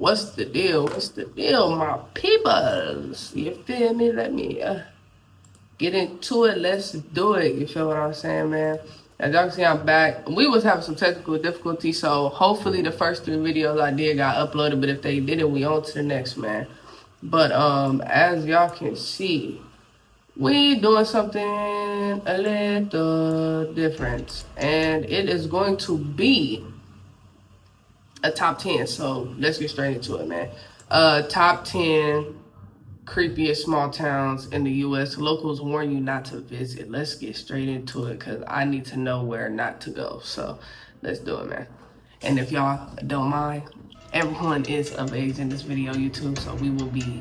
What's the deal? What's the deal, my peoples? You feel me? Let me get into it. Let's do it. You feel what I'm saying, man? As y'all can see, I'm back. We was having some technical difficulties, so hopefully the first 3 videos I did got uploaded, but if they didn't, we on to the next, man. But as y'all can see, we doing something a little different, and it is going to be a top 10. So let's get straight into it, man. Top 10 creepiest small towns in the U.S. Locals warn you not to visit. Let's get straight into it because I need to know where not to go. So let's do it, man. And if y'all don't mind, everyone is of age in this video, YouTube, so we will be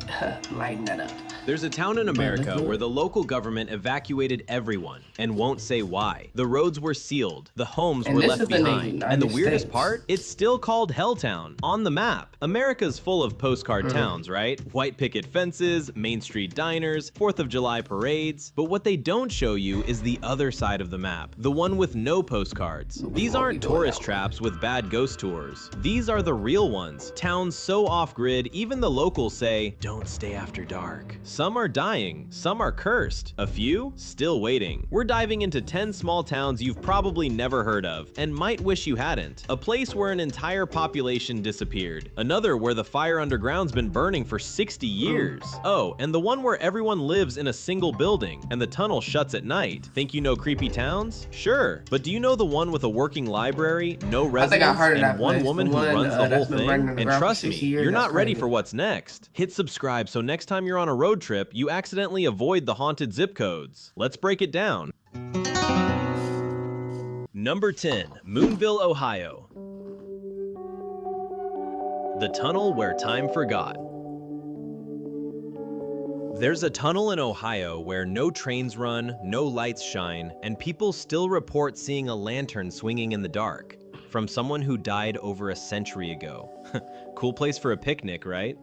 lighting that up. There's a town in America where the local government evacuated everyone and won't say why. The roads were sealed, the homes were left behind, and the weirdest part, it's still called Helltown on the map. America's full of postcard towns, right? White picket fences, Main Street diners, 4th of July parades. But what they don't show you is the other side of the map, the one with no postcards. These aren't tourist traps with bad ghost tours. These are the real ones. Towns so off-grid, even the locals say, don't stay after dark. Some are dying, some are cursed, a few still waiting. We're diving into 10 small towns you've probably never heard of and might wish you hadn't. A place where an entire population disappeared. Another where the fire underground's been burning for 60 years. Oh, and the one where everyone lives in a single building and the tunnel shuts at night. Think you know creepy towns? Sure, but do you know the one with a working library, no residents, and one woman who runs the whole thing? And trust me, you're not ready for what's next. Hit subscribe so next time you're on a road trip, you accidentally avoid the haunted zip codes. Let's break it down. Number 10, Moonville, Ohio. The tunnel where time forgot. There's a tunnel in Ohio where no trains run, no lights shine, and people still report seeing a lantern swinging in the dark from someone who died over a century ago. Cool place for a picnic, right?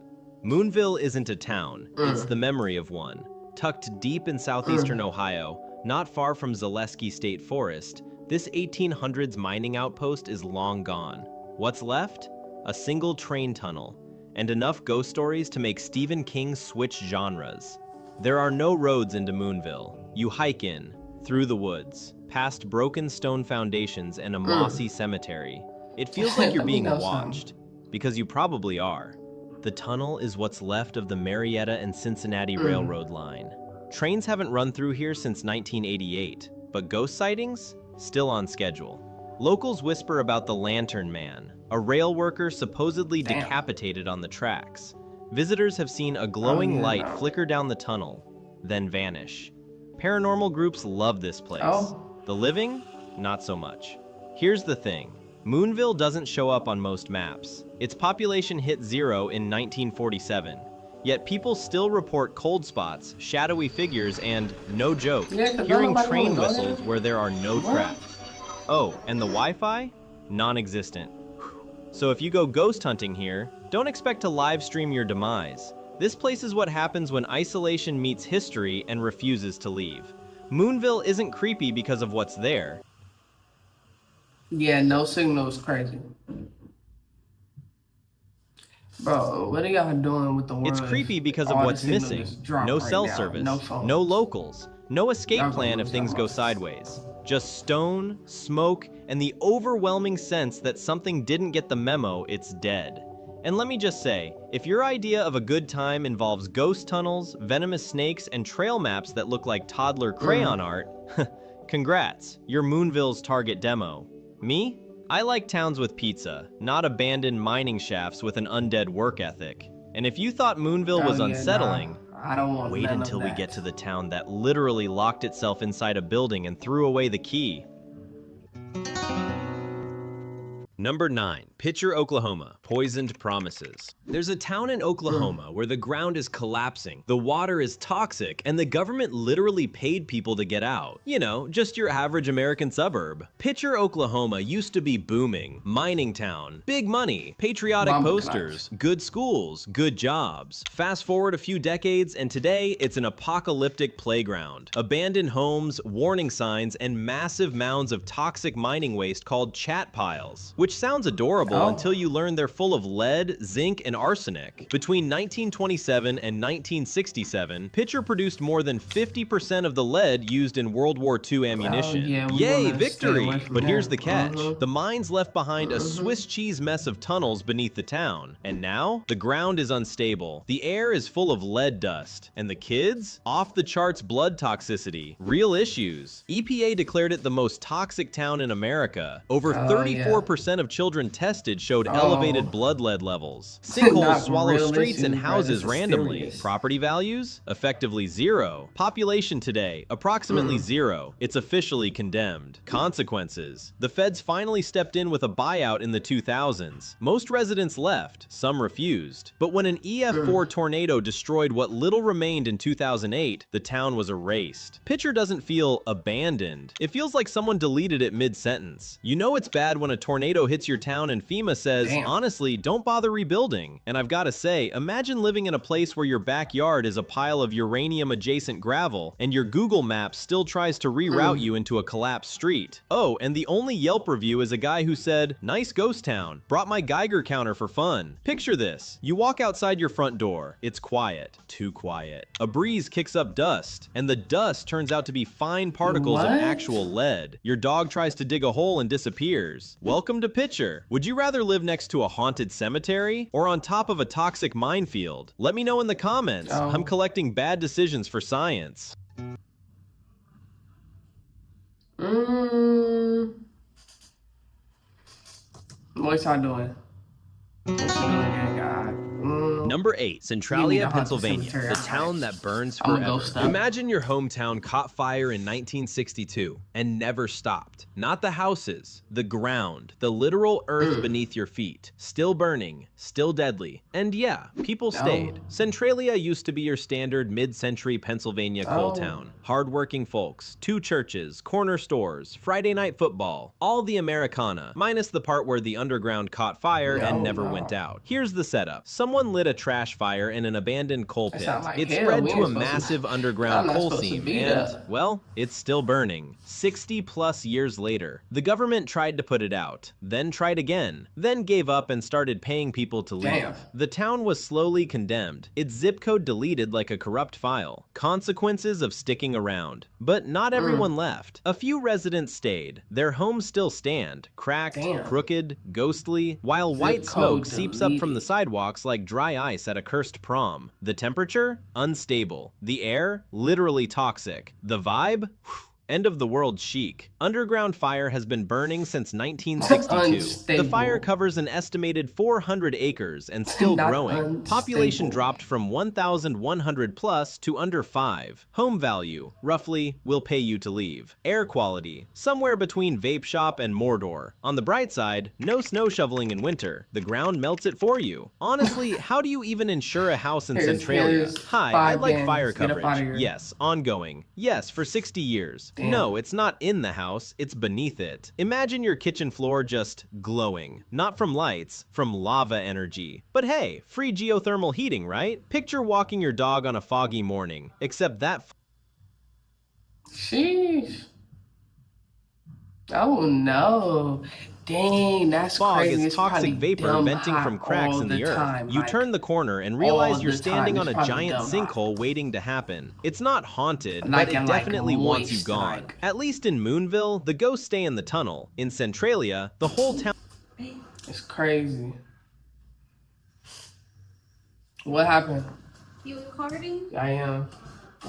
Moonville isn't a town, it's the memory of one. Tucked deep in southeastern Ohio, not far from Zaleski State Forest, this 1800s mining outpost is long gone. What's left? A single train tunnel, and enough ghost stories to make Stephen King switch genres. There are no roads into Moonville. You hike in, through the woods, past broken stone foundations and a mossy cemetery. It feels like you're being watched, because you probably are. The tunnel is what's left of the Marietta and Cincinnati Railroad line. Trains haven't run through here since 1988, but ghost sightings? Still on schedule. Locals whisper about the Lantern Man, a rail worker supposedly decapitated on the tracks. Visitors have seen a glowing light flicker down the tunnel, then vanish. Paranormal groups love this place. The living? Not so much. Here's the thing. Moonville doesn't show up on most maps. Its population hit 0 in 1947, yet people still report cold spots, shadowy figures, and, no joke, hearing train whistles where there are no tracks. Oh, and the Wi-Fi? Non-existent. So if you go ghost hunting here, don't expect to live stream your demise. This place is what happens when isolation meets history and refuses to leave. Moonville isn't creepy because of what's there. Yeah, no signal is crazy. Bro, what are y'all doing with the world? It's creepy because of what's missing. No cell service, no locals, no escape plan if things go sideways. Just stone, smoke, and the overwhelming sense that something didn't get the memo, it's dead. And let me just say, if your idea of a good time involves ghost tunnels, venomous snakes, and trail maps that look like toddler crayon art, congrats, you're Moonville's target demo. Me? I like towns with pizza, not abandoned mining shafts with an undead work ethic. And if you thought Moonville was unsettling, wait until we get to the town that literally locked itself inside a building and threw away the key. Number 9, Pitcher, Oklahoma. Poisoned Promises. There's a town in Oklahoma where the ground is collapsing, the water is toxic, and the government literally paid people to get out. You know, just your average American suburb. Pitcher, Oklahoma used to be booming. Mining town. Big money. Patriotic posters. Good schools. Good jobs. Fast forward a few decades, and today it's an apocalyptic playground. Abandoned homes, warning signs, and massive mounds of toxic mining waste called chat piles, which which sounds adorable Oh. until you learn they're full of lead, zinc, and arsenic. Between 1927 and 1967, Pitcher produced more than 50% of the lead used in World War II ammunition. yeah, we Yay, wanna stay away victory! from But here's that. the catch. The mines left behind a Swiss cheese mess of tunnels beneath the town. And now, the ground is unstable. The air is full of lead dust. And the kids? Off the charts blood toxicity. Real issues. EPA declared it the most toxic town in America. Over 34% of children tested showed elevated blood lead levels. Sinkholes swallow streets and houses randomly. Property values? Effectively zero. Population today? Approximately zero. It's officially condemned. Consequences. The feds finally stepped in with a buyout in the 2000s. Most residents left, some refused. But when an EF4 tornado destroyed what little remained in 2008, the town was erased. Pitcher doesn't feel abandoned. It feels like someone deleted it mid-sentence. You know it's bad when a tornado hits your town and FEMA says, honestly, don't bother rebuilding. And I've got to say, imagine living in a place where your backyard is a pile of uranium-adjacent gravel, and your Google Maps still tries to reroute you into a collapsed street. Oh, and the only Yelp review is a guy who said, nice ghost town, brought my Geiger counter for fun. Picture this. You walk outside your front door. It's quiet. Too quiet. A breeze kicks up dust, and the dust turns out to be fine particles of actual lead. Your dog tries to dig a hole and disappears. Welcome to Pitcher. Would you rather live next to a haunted cemetery or on top of a toxic minefield? Let me know in the comments. I'm collecting bad decisions for science. What's y'all doing? What you doing again, God? Number 8, Centralia, Pennsylvania, the town that burns forever. Imagine your hometown caught fire in 1962 and never stopped. Not the houses, the ground, the literal earth beneath your feet. Still burning, still deadly. And yeah, people stayed. Centralia used to be your standard mid-century Pennsylvania coal town. Hardworking folks, 2 churches, corner stores, Friday night football, all the Americana, minus the part where the underground caught fire and never went out. Here's the setup. Someone lit a trash fire in an abandoned coal pit. It spread to a massive underground coal seam and, well, it's still burning. 60 plus years later, the government tried to put it out, then tried again, then gave up and started paying people to leave. The town was slowly condemned, its zip code deleted like a corrupt file. Consequences of sticking around. But not everyone left. A few residents stayed. Their homes still stand, cracked, crooked, ghostly, while white smoke seeps up from the sidewalks like dry ice at a cursed prom. The temperature? Unstable. The air? Literally toxic. The vibe? End of the world chic. Underground fire has been burning since 1962. The fire covers an estimated 400 acres and still growing. Population dropped from 1,100 plus to under 5. Home value, roughly, will pay you to leave. Air quality, somewhere between vape shop and Mordor. On the bright side, no snow shoveling in winter. The ground melts it for you. Honestly, how do you even insure a house in Centralia? Hi, I'd like fire coverage. Yes, ongoing. Yes, for 60 years. No, it's not in the house, it's beneath it. Imagine your kitchen floor just glowing. Not from lights, from lava energy. But hey, free geothermal heating, right? Picture walking your dog on a foggy morning, except that... Sheesh. Oh no. Dang, that's fog crazy. is toxic vapor venting from cracks in the earth. You turn the corner and realize you're standing on a giant sinkhole waiting to happen. It's not haunted, but it definitely wants you gone. At least in Moonville, the ghosts stay in the tunnel. In Centralia, the whole town... It's crazy. What happened? You recording? I am.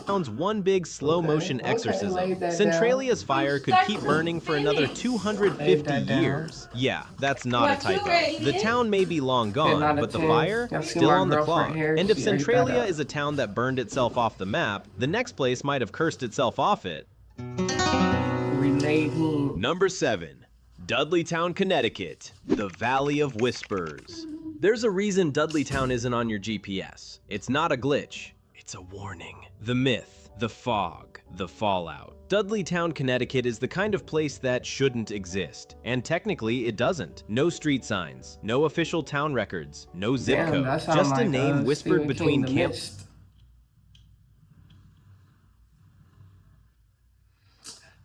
Town's one big slow-motion exorcism. Centralia's fire could keep burning for another 250 years. Yeah, that's not a typo. The town may be long gone, but the fire, still on the clock. And if Centralia is a town that burned itself off the map, the next place might have cursed itself off it. Number 7. Dudleytown, Connecticut, the Valley of Whispers. There's a reason Dudleytown isn't on your GPS. It's not a glitch. It's a warning. The myth, the fog, the fallout. Dudleytown, Connecticut is the kind of place that shouldn't exist. And technically, it doesn't. No street signs, no official town records, no zip code. Just a name whispered between camps.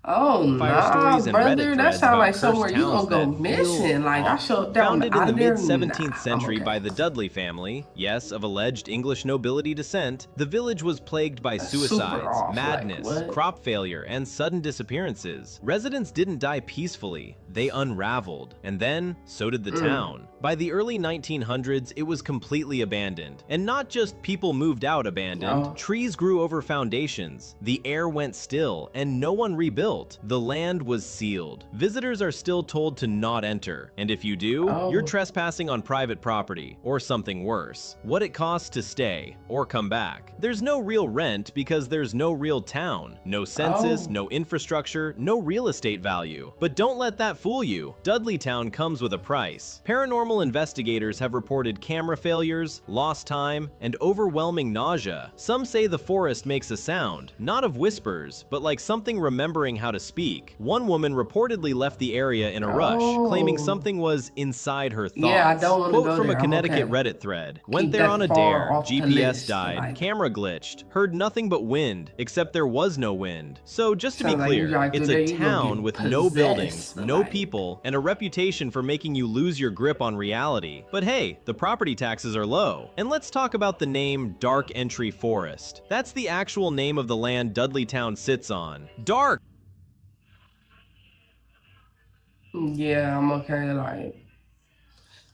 Oh Fire nah, stories and Reddit brother. That threads sounds about like cursed somewhere you towns gonna go that feel missing. Like I off. showed down Founded in out the of there. mid-17th Nah, I'm century okay. by the Dudley family, yes, of alleged English nobility descent, the village was plagued by That's super suicides, off. Like madness, what? crop failure, and sudden disappearances. Residents didn't die peacefully, they unraveled. And then, so did the town. By the early 1900s, it was completely abandoned. And not just people moved out abandoned, trees grew over foundations, the air went still, and no one rebuilt. The land was sealed. Visitors are still told to not enter, and if you do, you're trespassing on private property, or something worse. What it costs to stay, or come back. There's no real rent because there's no real town. No census, no infrastructure, no real estate value. But don't let that fool you. Dudley Town comes with a price. Paranormal investigators have reported camera failures, lost time, and overwhelming nausea. Some say the forest makes a sound, not of whispers, but like something remembering how to speak. One woman reportedly left the area in a rush, claiming something was inside her thoughts. Yeah, I don't want to Quote go from there. a Connecticut okay. Reddit thread. Went Keep there that on a far dare, off the GPS list, died, like- camera glitched, heard nothing but wind, except there was no wind. So just to be Sounds like you clear, drive it's through there, a you gonna town get with no buildings, possessed, no like- people, and a reputation for making you lose your grip on reality. But hey, the property taxes are low. And let's talk about the name Dark Entry Forest. That's the actual name of the land Dudley Town sits on. Dark! Yeah, I'm okay. Like,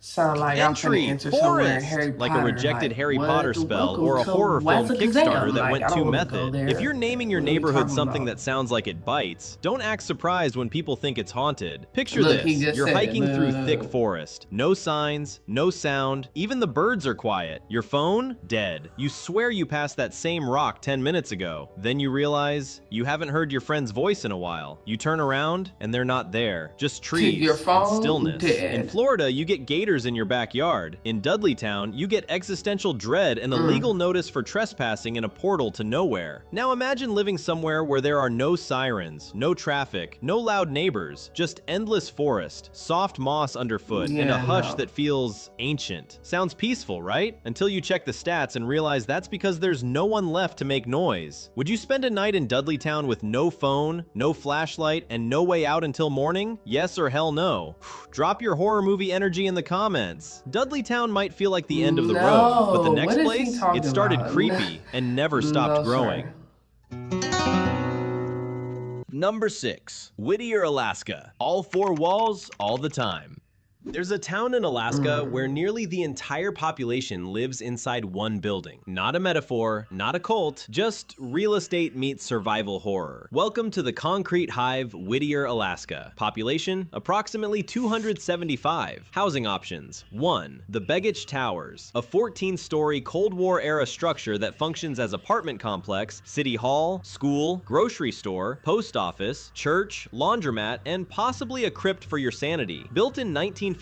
sound like I'm finna Entry enter somewhere in Forest, Harry like Potter. a rejected like, Harry what? Potter spell Welcome or a to horror film Wazakazam. Kickstarter that Like, went I don't too wanna go method. there. If you're naming your What are you neighborhood talking something about? that sounds like it bites, don't act surprised when people think it's haunted. Picture Look, he this, just you're said, hiking through thick look. forest. No signs, no sound, even the birds are quiet. Your phone? Dead. You swear you passed that same rock 10 minutes ago. Then you realize you haven't heard your friend's voice in a while. You turn around and they're not there. Just trees your phone? and stillness. Dead. In Florida, you get gators in your backyard. In Dudley Town, you get existential dread and a legal notice for trespassing in a portal to nowhere. Now imagine living somewhere where there are no sirens, no traffic, no loud neighbors, just endless forest, soft moss underfoot, and a Yeah, hush no. that feels ancient. Sounds peaceful, right? Until you check the stats and realize that's because there's no one left to make noise. Would you spend a night in Dudley Town with no phone, no flashlight, and no way out until morning? Yes or hell no? Drop your horror movie energy in the comments. Dudley Town might feel like the end of the road, but the No, next what is he place, talking it started about? creepy and never stopped No, growing. sir. Number 6, Whittier, Alaska. All four walls, all the time. There's a town in Alaska where nearly the entire population lives inside one building. Not a metaphor, not a cult, just real estate meets survival horror. Welcome to the concrete hive, Whittier, Alaska. Population, approximately 275. Housing options, 1. The Begich Towers, a 14-story Cold War-era structure that functions as apartment complex, city hall, school, grocery store, post office, church, laundromat, and possibly a crypt for your sanity. Built in 1956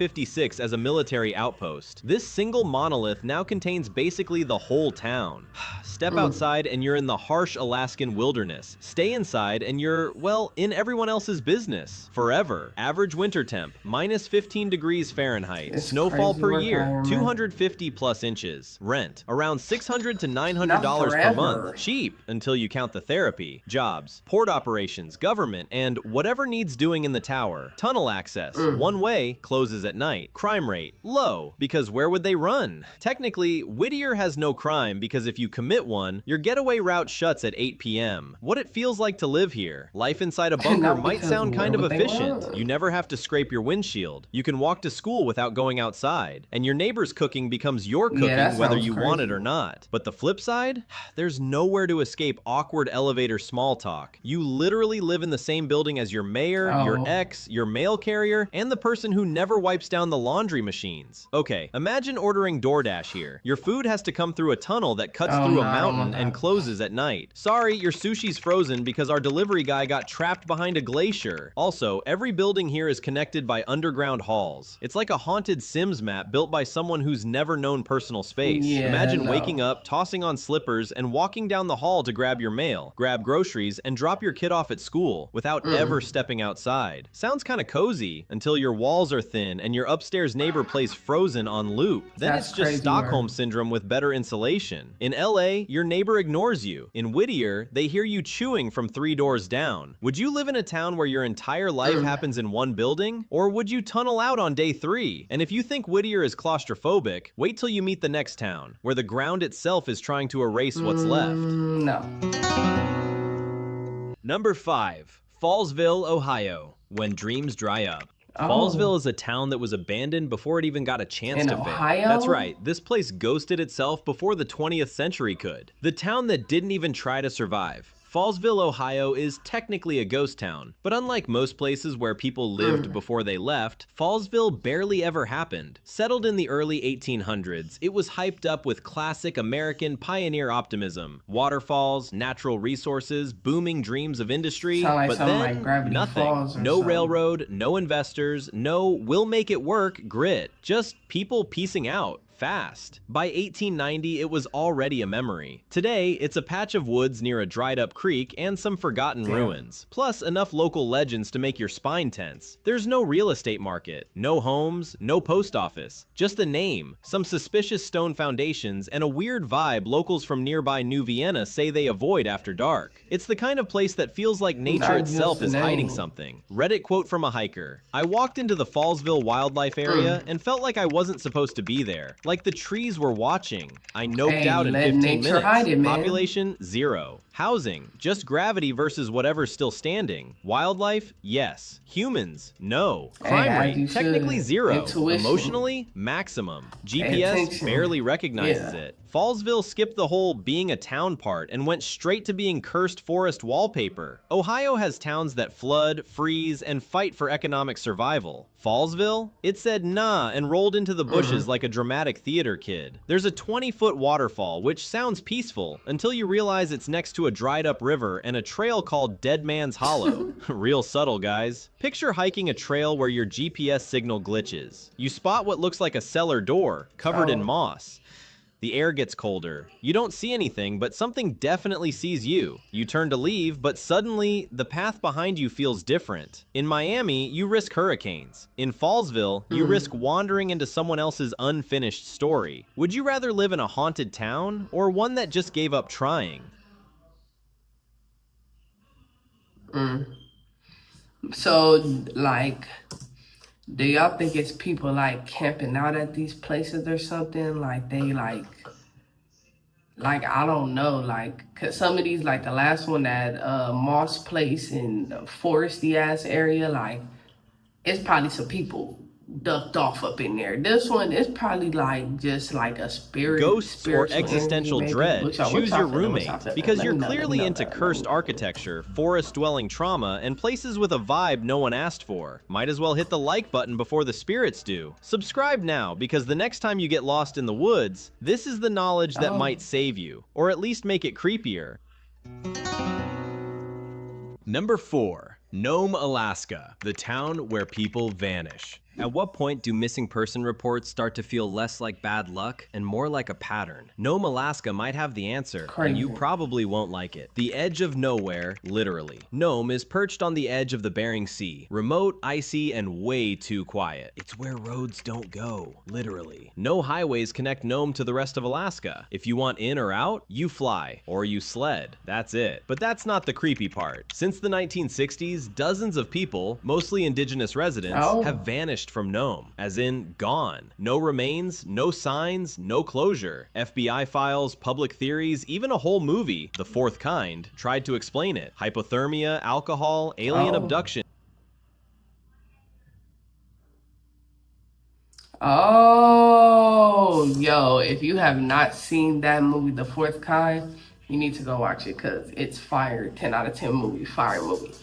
as a military outpost, this single monolith now contains basically the whole town. Step outside and you're in the harsh Alaskan wilderness. Stay inside and you're, well, in everyone else's business. Forever. Average winter temp, minus 15 degrees Fahrenheit. It's Snowfall crazy per work year, out here, man. 250 plus inches. Rent, around $600 to $900 per forever. month. Cheap, until you count the therapy, jobs, port operations, government, and whatever needs doing in the tower. Tunnel access, one way, closes at night. Crime rate, low, because where would they run? Technically, Whittier has no crime because if you commit one, your getaway route shuts at 8 p.m. What it feels like to live here. Life inside a bunker Not might because sound kind of where would they efficient. run? You never have to scrape your windshield. You can walk to school without going outside. And your neighbor's cooking becomes your cooking that whether sounds you want it crazy. or not. But the flip side? There's nowhere to escape awkward elevator small talk. You literally live in the same building as your mayor, your Oh. ex, your mail carrier, and the person who never wipes down the laundry machines. Okay, imagine ordering DoorDash here. Your food has to come through a tunnel that cuts Oh, through no, a I don't mountain want and that. closes at night. Sorry, your sushi's frozen because our delivery guy got trapped behind a glacier. Also, every building here is connected by underground halls. It's like a haunted Sims map built by someone who's never known personal space. Yeah, Imagine no. waking up, tossing on slippers, and walking down the hall to grab your mail, grab groceries, and drop your kid off at school without ever stepping outside. Sounds kinda cozy until your walls are thin and your upstairs neighbor plays Frozen on loop. Then That's it's just crazy Stockholm work. Syndrome with better insulation. In LA, your neighbor ignores you. In Whittier, they hear you chewing from 3 doors down. Would you live in a town where your entire life happens in one building? Or would you tunnel out on day 3? And if you think Whittier is claustrophobic, wait till you meet the next town, where the ground itself is trying to erase what's left. No. Number 5. Fallsville, Ohio. When dreams dry up. Oh. Fallsville is a town that was abandoned before it even got a chance In to fail. Ohio? That's right, this place ghosted itself before the 20th century could. The town that didn't even try to survive. Fallsville, Ohio is technically a ghost town, but unlike most places where people lived before they left, Fallsville barely ever happened. Settled in the early 1800s, it was hyped up with classic American pioneer optimism. Waterfalls, natural resources, booming dreams of industry, Sound like but something then like Gravity nothing. Falls or No something. railroad, no investors, no we'll make it work grit. Just people piecing out. Fast. By 1890, it was already a memory. Today, it's a patch of woods near a dried-up creek and some forgotten ruins, plus enough local legends to make your spine tense. There's no real estate market, no homes, no post office, just a name, some suspicious stone foundations, and a weird vibe locals from nearby New Vienna say they avoid after dark. It's the kind of place that feels like nature Not itself just is a hiding name. something. Reddit quote from a hiker: "I walked into the Fallsville wildlife area and felt like I wasn't supposed to be there. Like the trees were watching. I noped Hey, out in let 15 nature minutes. hide it, man. Population, 0. Housing, just gravity versus whatever's still standing. Wildlife, yes. Humans, no. Crime as rate, you technically should. 0. Intuition. Emotionally, maximum. GPS attention. barely recognizes Yeah. it. Fallsville skipped the whole being a town part and went straight to being cursed forest wallpaper. Ohio has towns that flood, freeze, and fight for economic survival. Fallsville? It said nah and rolled into the bushes like a dramatic theater kid. There's a 20-foot waterfall, which sounds peaceful, until you realize it's next to a dried-up river and a trail called Dead Man's Hollow. Real subtle, guys. Picture hiking a trail where your GPS signal glitches. You spot what looks like a cellar door, covered in moss. The air gets colder. You don't see anything, but something definitely sees you. You turn to leave, but suddenly, the path behind you feels different. In Miami, you risk hurricanes. In Fallsville, you risk wandering into someone else's unfinished story. Would you rather live in a haunted town, or one that just gave up trying? So, like, do y'all think it's people like camping out at these places or something? Like they like I don't know, like, cause some of these, like the last one at Moss Place in the foresty ass area, like it's probably some people ducked off up in there. This one is probably like just like a spirit, Ghosts or spiritual existential energy, maybe. dread, What y'all choose your feeling? What roommate, y'all feeling? because Let you're me know, let me clearly know into that. cursed architecture, forest-dwelling trauma, and places with a vibe no one asked for. Might as well hit the like button before the spirits do. Subscribe now, because the next time you get lost in the woods, this is the knowledge that might save you, or at least make it creepier. Number 4. Nome, Alaska, the town where people vanish. At what point do missing person reports start to feel less like bad luck and more like a pattern? Nome, Alaska might have the answer, and you probably won't like it. The edge of nowhere, literally. Nome is perched on the edge of the Bering Sea, remote, icy, and way too quiet. It's where roads don't go, literally. No highways connect Nome to the rest of Alaska. If you want in or out, you fly, or you sled. That's it. But that's not the creepy part. Since the 1960s, dozens of people, mostly indigenous residents, have vanished from Nome, as in gone. No remains, no signs, no closure. FBI files, public theories, even a whole movie, The Fourth Kind, tried to explain it. Hypothermia, alcohol, alien abduction. Oh, yo, if you have not seen that movie, The Fourth Kind, you need to go watch it because it's fire. 10 out of 10 movie, fire movie.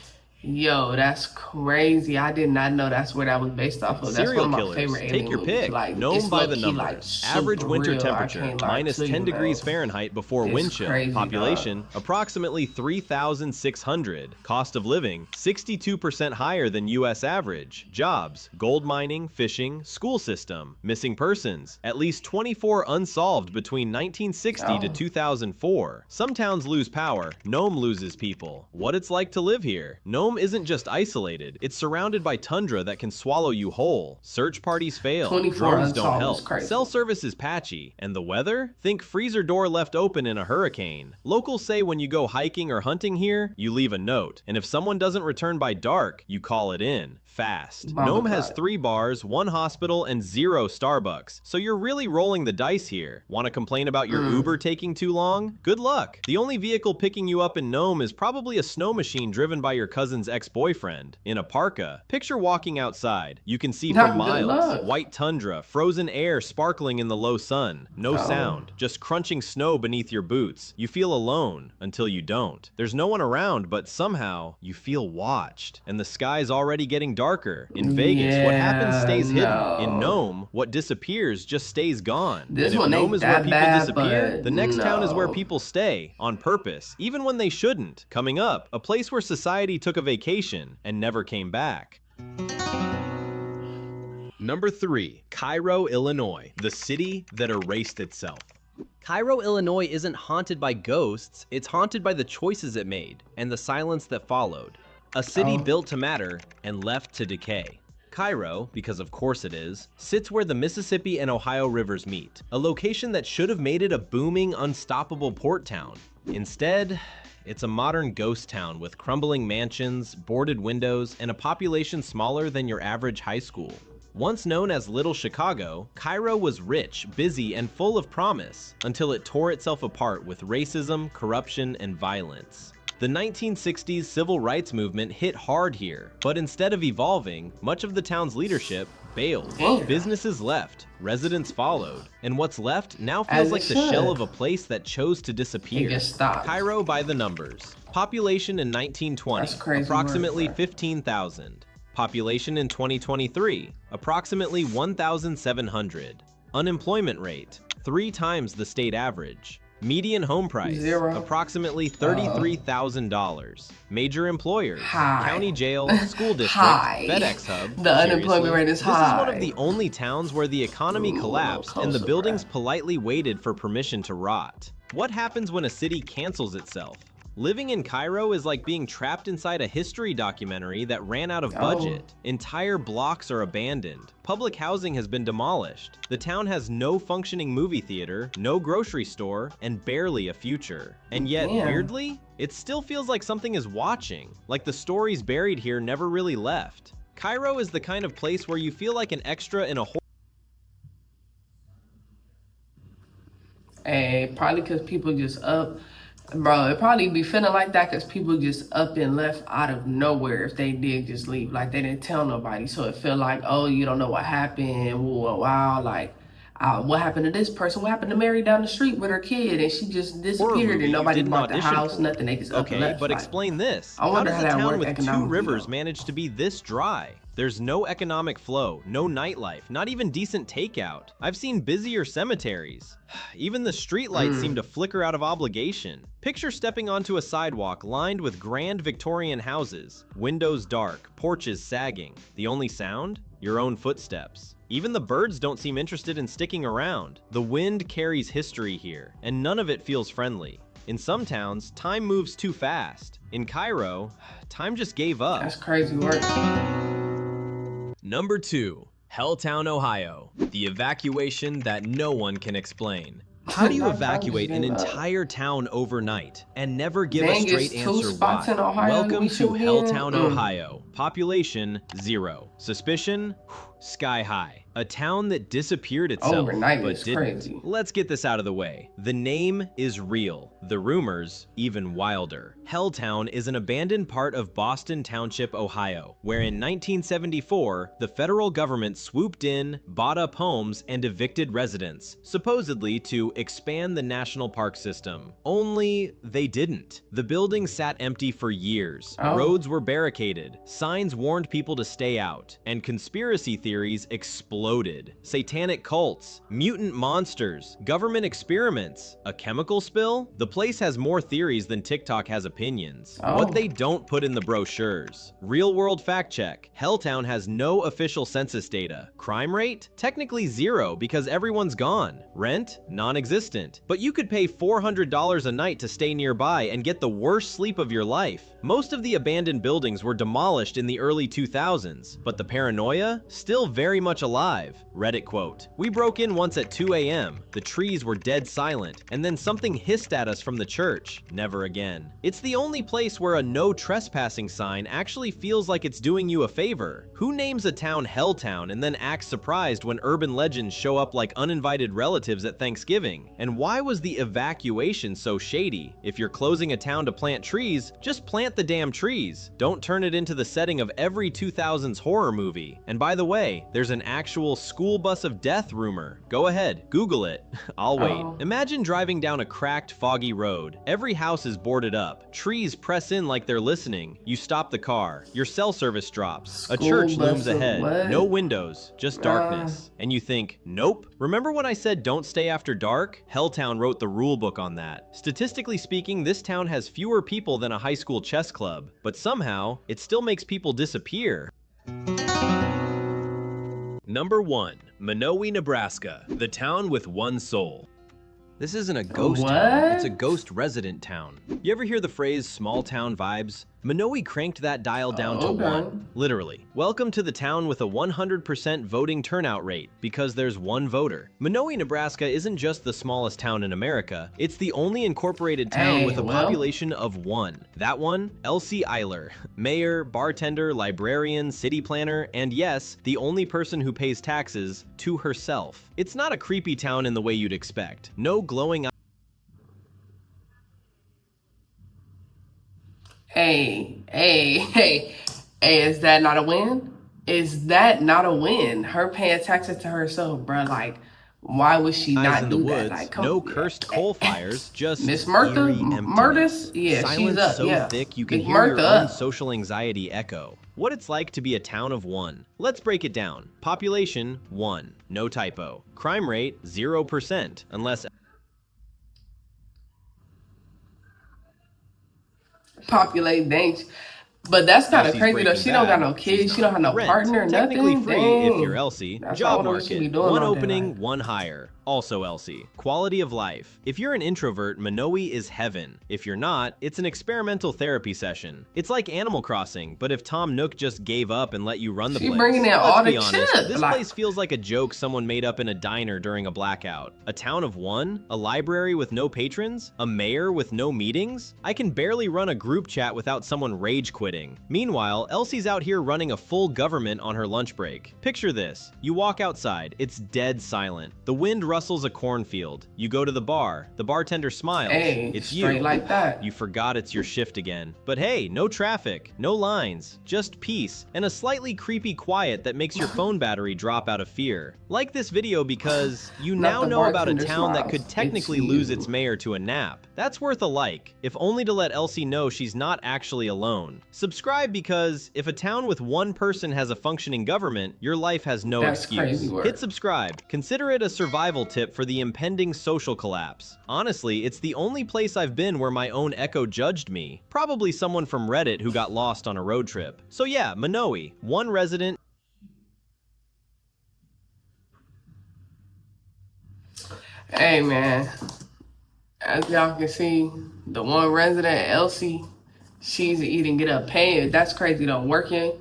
Yo, that's crazy. I did not know that's where that was based off of. That's Serial one of my killers. favorite alien Take your movies. pick. Like, Nome it's by the low-key, number. like, Average super winter real. I temperature, can't lie minus to you, 10 degrees though. Fahrenheit before It's wind chill. crazy, Population, approximately 3,600. Cost of living, 62% higher than U.S. average. Jobs, gold mining, fishing, school system. Missing persons, at least 24 unsolved between 1960 to 2004. Some towns lose power. Nome loses people. What it's like to live here. Nome Nome isn't just isolated, it's surrounded by tundra that can swallow you whole. Search parties fail, 24 drones don't unsolved is help, crazy. cell service is patchy, and the weather? Think freezer door left open in a hurricane. Locals say when you go hiking or hunting here, you leave a note, and if someone doesn't return by dark, you call it in. Fast. Nome has 3 bars, 1 hospital, and 0 Starbucks, so you're really rolling the dice here. Want to complain about your Uber taking too long? Good luck. The only vehicle picking you up in Nome is probably a snow machine driven by your cousin's ex-boyfriend. In a parka, picture walking outside. You can see for miles, white tundra, frozen air sparkling in the low sun. No sound, just crunching snow beneath your boots. You feel alone until you don't. There's no one around, but somehow you feel watched, and the sky's already getting darker. In Vegas, what happens stays hidden. In Nome, what disappears just stays gone. This and if one Nome ain't is where that people bad, disappear, but the next town is where no. people stay, on purpose, even when they shouldn't. Coming up, a place where society took a vacation and never came back. Number 3, Cairo, Illinois, the city that erased itself. Cairo, Illinois isn't haunted by ghosts, it's haunted by the choices it made and the silence that followed. A city built to matter and left to decay. Cairo, because of course it is, sits where the Mississippi and Ohio rivers meet, a location that should have made it a booming, unstoppable port town. Instead, it's a modern ghost town with crumbling mansions, boarded windows, and a population smaller than your average high school. Once known as Little Chicago, Cairo was rich, busy, and full of promise, until it tore itself apart with racism, corruption, and violence. The 1960s civil rights movement hit hard here, but instead of evolving, much of the town's leadership bailed. Businesses left, residents followed, and what's left now feels like the shell of a place that chose to disappear. Cairo by the numbers. Population in 1920, approximately 15,000. Population in 2023, approximately 1,700. Unemployment rate, 3 times the state average. Median home price, approximately $33,000. Major employers, county jail, school district, FedEx hub. The unemployment rate is high. This is one of the only towns where the economy collapsed and the buildings politely waited for permission to rot. What happens when a city cancels itself? Living in Cairo is like being trapped inside a history documentary that ran out of budget. Entire blocks are abandoned. Public housing has been demolished. The town has no functioning movie theater, no grocery store, and barely a future. And yet, weirdly, it still feels like something is watching, like the stories buried here never really left. Cairo is the kind of place where you feel like an extra in a horror. Hey, probably because people just up. Bro, it probably be feeling like that because people just up and left out of nowhere if they did just leave. Like, they didn't tell nobody. So it feel like, oh, you don't know what happened. Wow, like, what happened to this person? What happened to Mary down the street with her kid? And she just disappeared and nobody bought the house, nothing. They just up and left. But explain this. I wonder how does a town with 2 rivers though? manage to be this dry? There's no economic flow, no nightlife, not even decent takeout. I've seen busier cemeteries. Even the streetlights seem to flicker out of obligation. Picture stepping onto a sidewalk lined with grand Victorian houses, windows dark, porches sagging. The only sound? Your own footsteps. Even the birds don't seem interested in sticking around. The wind carries history here, and none of it feels friendly. In some towns, time moves too fast. In Cairo, time just gave up. That's crazy work. Number 2, Helltown, Ohio, the evacuation that no one can explain. How do you evacuate an entire town overnight and never give a straight answer why? Welcome to Helltown, Ohio. Population 0. Suspicion sky high. A town that disappeared itself, overnight but is didn't. crazy. Let's get this out of the way. The name is real. The rumors, even wilder. Helltown is an abandoned part of Boston Township, Ohio, where in 1974, the federal government swooped in, bought up homes, and evicted residents, supposedly to expand the national park system. Only they didn't. The building sat empty for years. Roads were barricaded, signs warned people to stay out, and conspiracy theories exploded. exploded. Satanic cults, mutant monsters, government experiments, a chemical spill? The place has more theories than TikTok has opinions. Oh. What they don't put in the brochures. Real-world fact check. Helltown has no official census data. Crime rate? Technically zero because everyone's gone. Rent? Non-existent. But you could pay $400 a night to stay nearby and get the worst sleep of your life. Most of the abandoned buildings were demolished in the early 2000s, but the paranoia? Still very much alive. Reddit quote, "We broke in once at 2 a.m. The trees were dead silent, and then something hissed at us from the church. Never again." It's the only place where a no trespassing sign actually feels like it's doing you a favor. Who names a town Helltown and then acts surprised when urban legends show up like uninvited relatives at Thanksgiving? And why was the evacuation so shady? If you're closing a town to plant trees, just plant the damn trees. Don't turn it into the setting of every 2000s horror movie. And by the way, there's an actual school bus of death rumor. Go ahead, Google it. I'll wait. Imagine driving down a cracked, foggy road. Every house is boarded up. Trees press in like they're listening. You stop the car. Your cell service drops. A church looms ahead. What? No windows, just darkness. And you think, nope. Remember when I said don't stay after dark? Helltown wrote the rule book on that. Statistically speaking, this town has fewer people than a high school chess club, but somehow it still makes people disappear. Number 1. Minowi, Nebraska, the town with one soul. This isn't a ghost town, it's a ghost resident town. You ever hear the phrase small town vibes? Minowi cranked that dial down to 1. Literally. Welcome to the town with a 100% voting turnout rate, because there's one voter. Minowi, Nebraska isn't just the smallest town in America, it's the only incorporated town with a population of 1. That one, Elsie Eiler. Mayor, bartender, librarian, city planner, and yes, the only person who pays taxes to herself. It's not a creepy town in the way you'd expect. No glowing Hey, is that not a win? Is that not a win? Her paying taxes to herself, bro. Like, why would she not in the do woods, that? Like, no cursed coal fires, just Miss Murtha, Murtis? yeah, Silence she's up, so yeah. thick you can Big hear your Murtha. own social anxiety echo. What it's like to be a town of 1. Let's break it down. Population, 1. No typo. Crime rate, 0%, unless populate things. But that's kind of crazy though. She don't got no kids. She don't have no partner. Technically nothing. free if Dang. you're Elsie. That's Job all she be market. doing One all day, opening, like. one hire. Also Elsie. Quality of life. If you're an introvert, Minowi is heaven. If you're not, it's an experimental therapy session. It's like Animal Crossing, but if Tom Nook just gave up and let you run the She place. bringing in Let's all be the honest, shit, this like- place feels like a joke someone made up in a diner during a blackout. A town of 1? A library with no patrons? A mayor with no meetings? I can barely run a group chat without someone rage quitting. Meanwhile, Elsie's out here running a full government on her lunch break. Picture this. You walk outside, it's dead silent. The wind rustles a cornfield. You go to the bar, the bartender smiles. Hey, it's straight you. like that. You forgot it's your shift again. But hey, no traffic, no lines, just peace, and a slightly creepy quiet that makes your phone battery drop out of fear. Like this video because you now know about a town that could technically lose its mayor to a nap. That's worth a like, if only to let Elsie know she's not actually alone. Subscribe because if a town with 1 person has a functioning government, your life has no excuse. Crazy work. Hit subscribe. Consider it a survival tip for the impending social collapse. Honestly, it's the only place I've been where my own echo judged me. Probably someone from Reddit who got lost on a road trip. So yeah, Minowi, 1 resident. Hey man, as y'all can see, the 1 resident, Elsie, she's eating, get up, paying. That's crazy though. Working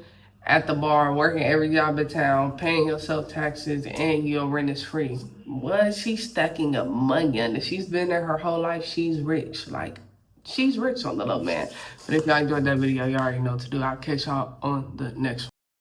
at the bar, working every job in town, paying yourself taxes, and your rent is free. What? She's stacking up money under. She's been there her whole life. She's rich. Like, she's rich on the low, man. But if y'all enjoyed that video, you already know what to do. I'll catch y'all on the next one.